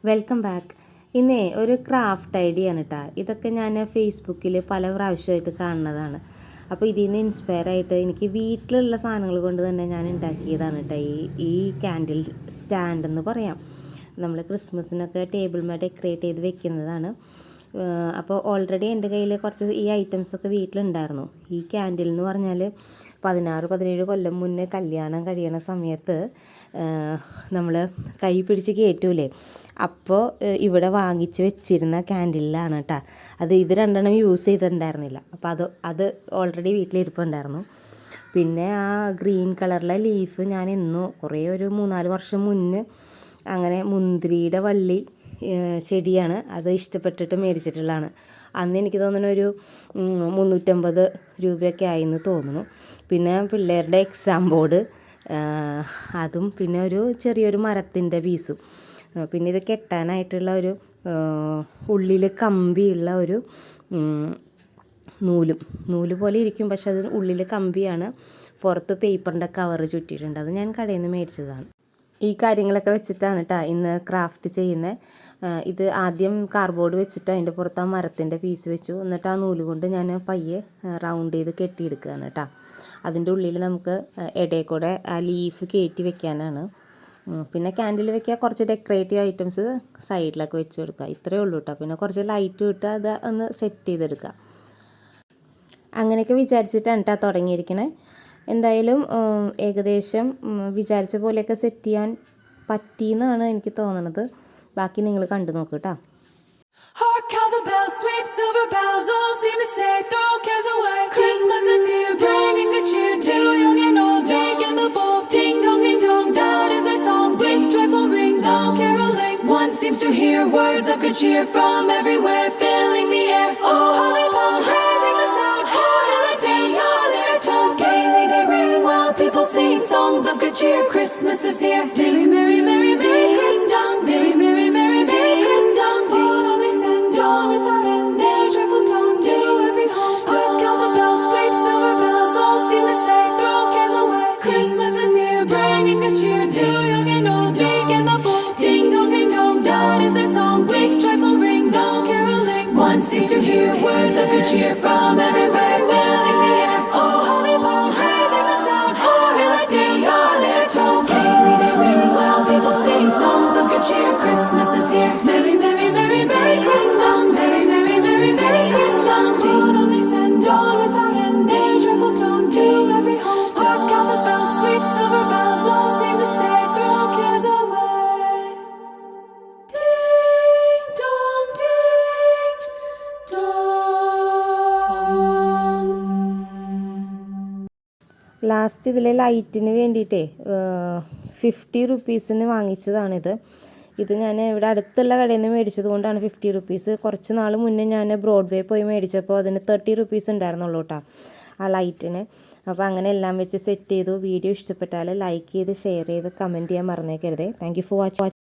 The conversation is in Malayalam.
Welcome back. ഇന്നേ ഒരു ക്രാഫ്റ്റ് ഐഡിയ ആണ് കേട്ടോ. ഇതൊക്കെ ഞാൻ ഫേസ്ബുക്കിൽ പല പ്രാവശ്യമായിട്ട് കാണുന്നതാണ്. അപ്പോൾ ഇതിൽ നിന്ന് ഇൻസ്പയർ ആയിട്ട് എനിക്ക് വീട്ടിലുള്ള സാധനങ്ങൾ കൊണ്ട് തന്നെ ഞാൻ ഉണ്ടാക്കിയതാണ് കേട്ടോ ഈ ക്യാൻഡിൽ സ്റ്റാൻഡ് എന്ന് പറയാം. നമ്മൾ ക്രിസ്മസിനൊക്കെ ടേബിൾ മേൽ ഡെക്കറേറ്റ് ചെയ്ത് വെക്കുന്നതാണ്. അപ്പോൾ ഓൾറെഡി എൻ്റെ കയ്യിൽ കുറച്ച് ഈ ഐറ്റംസൊക്കെ വീട്ടിലുണ്ടായിരുന്നു. ഈ ക്യാൻഡിൽ എന്ന് പറഞ്ഞാൽ 16-17 കൊല്ലം മുന്നേ കല്യാണം കഴിയണ സമയത്ത് നമ്മൾ കൈ പിടിച്ച് കയറ്റൂലേ, അപ്പോൾ ഇവിടെ വാങ്ങിച്ച് വെച്ചിരുന്ന ക്യാൻഡിലാണ് കേട്ടോ. ഇത് രണ്ടെണ്ണം യൂസ് ചെയ്തിട്ടുണ്ടായിരുന്നില്ല. അപ്പോൾ അത് ഓൾറെഡി വീട്ടിലിരിപ്പുണ്ടായിരുന്നു. പിന്നെ ആ ഗ്രീൻ കളറിലെ ലീഫ് ഞാൻ എന്നോ ഒരു 3-4 വർഷം മുന്നേ അങ്ങനെ മുന്തിരിയുടെ വള്ളി ചെടിയാണ്, അത് ഇഷ്ടപ്പെട്ടിട്ട് മേടിച്ചിട്ടുള്ളതാണ്. അന്ന് എനിക്ക് തോന്നുന്നു ഒരു 350 രൂപയൊക്കെ ആയിന്ന് തോന്നുന്നു. പിന്നെ പിള്ളേരുടെ എക്സാം ബോർഡ്, അതും പിന്നെ ഒരു ചെറിയൊരു മരത്തിൻ്റെ പീസും, പിന്നെ ഇത് കെട്ടാനായിട്ടുള്ള ഒരു ഉള്ളിൽ കമ്പിയുള്ള ഒരു നൂല് പോലെ ഇരിക്കും, പക്ഷെ അത് ഉള്ളിൽ കമ്പിയാണ്. പുറത്ത് പേപ്പറിൻ്റെ കവർ ചുറ്റിയിട്ടുണ്ട്. അത് ഞാൻ കടയിൽ നിന്ന് മേടിച്ചതാണ്. ഈ കാര്യങ്ങളൊക്കെ വെച്ചിട്ടാണ് കേട്ടോ ഇന്ന് ക്രാഫ്റ്റ് ചെയ്യുന്നത്. ഇത് ആദ്യം കാർഡ്ബോർഡ് വെച്ചിട്ട് അതിൻ്റെ പുറത്ത് ആ മരത്തിൻ്റെ പീസ് വെച്ചു. എന്നിട്ട് ആ നൂല് കൊണ്ട് ഞാൻ പയ്യെ റൗണ്ട് ചെയ്ത് കെട്ടിയെടുക്കുകയാണ് കേട്ടോ. അതിൻ്റെ ഉള്ളിൽ നമുക്ക് ഇടയിൽ കൂടെ ആ ലീഫ് കയറ്റി വെക്കാനാണ്. പിന്നെ ക്യാൻഡിൽ വെക്കുക, കുറച്ച് ഡെക്കറേറ്റീവ് ഐറ്റംസ് സൈഡിലൊക്കെ വെച്ച് കൊടുക്കുക. ഇത്രയേ ഉള്ളൂ കേട്ടോ. പിന്നെ കുറച്ച് ലൈറ്റ് ഇട്ട് അത് ഒന്ന് സെറ്റ് ചെയ്തെടുക്കുക. അങ്ങനെയൊക്കെ വിചാരിച്ചിട്ടാണ് കേട്ടോ തുടങ്ങിയിരിക്കണേ. എന്തായാലും ഏകദേശം വിചാരിച്ച പോലെയൊക്കെ സെറ്റ് ചെയ്യാൻ പറ്റിയെന്നാണ് എനിക്ക് തോന്നുന്നത്. ബാക്കി നിങ്ങൾ കണ്ടു നോക്കൂ കേട്ടോ. Hark how the bells, sweet silver bells, all seem to say, throw cares away. Christmas is here, bringing good cheer to young and old, big and the bold. Ding dong, that is their song. With joyful ring, all caroling. One seems to hear words of good cheer from everywhere, filling the air. Oh, holly bound, raising the sound. Oh, hill and dale, all their tones gaily they ring, while people sing songs of good cheer. Christmas is here. Merry, merry, merry, merry Christmas. Merry, merry, merry, merry Christmas. Dawn without end, their joyful tone to every home. Hark how the bells, sweet silver bells, all seem to say, throw cares away. Christmas is here, bringing good cheer to young and old, big and the bold. Ding dong, that is their song. With joyful ring, all caroling. One seems to hear words of good cheer from everywhere, filling the air. Oh, holy bound, raising the sound. Oh, hill and dale, all their tones gaily they ring, while people sing songs of good cheer. Christmas is here. Merry, merry, merry, merry Christmas. Merry, merry, merry, merry Christmas. Dawn on this end, dawn without end, their joyful tone to every home. Hark how the bells, sweet silver bells, all seem to say, throw cares away. Ding dong, ding dong. Last ഇതിലെ ലൈറ്റിന് വേണ്ടിയിട്ടേ 50 റുപ്പീസിന് വാങ്ങിച്ചതാണിത്. ഇത് ഞാൻ ഇവിടെ അടുത്തുള്ള കടയിൽ നിന്ന് മേടിച്ചത് കൊണ്ടാണ് 50 റുപ്പീസ്. കുറച്ച് നാൾ മുന്നേ ഞാൻ ബ്രോഡ്വേ പോയി മേടിച്ചപ്പോൾ അതിന് 30 റുപ്പീസ് ഉണ്ടായിരുന്നുള്ളൂ കേട്ടോ ആ ലൈറ്റിന്. അപ്പോൾ അങ്ങനെ എല്ലാം വെച്ച് സെറ്റ് ചെയ്തു. വീഡിയോ ഇഷ്ടപ്പെട്ടാൽ ലൈക്ക് ചെയ്ത് ഷെയർ ചെയ്ത് കമൻറ്റ് ചെയ്യാൻ മറന്നേക്കരുതേ. Thank you for watching.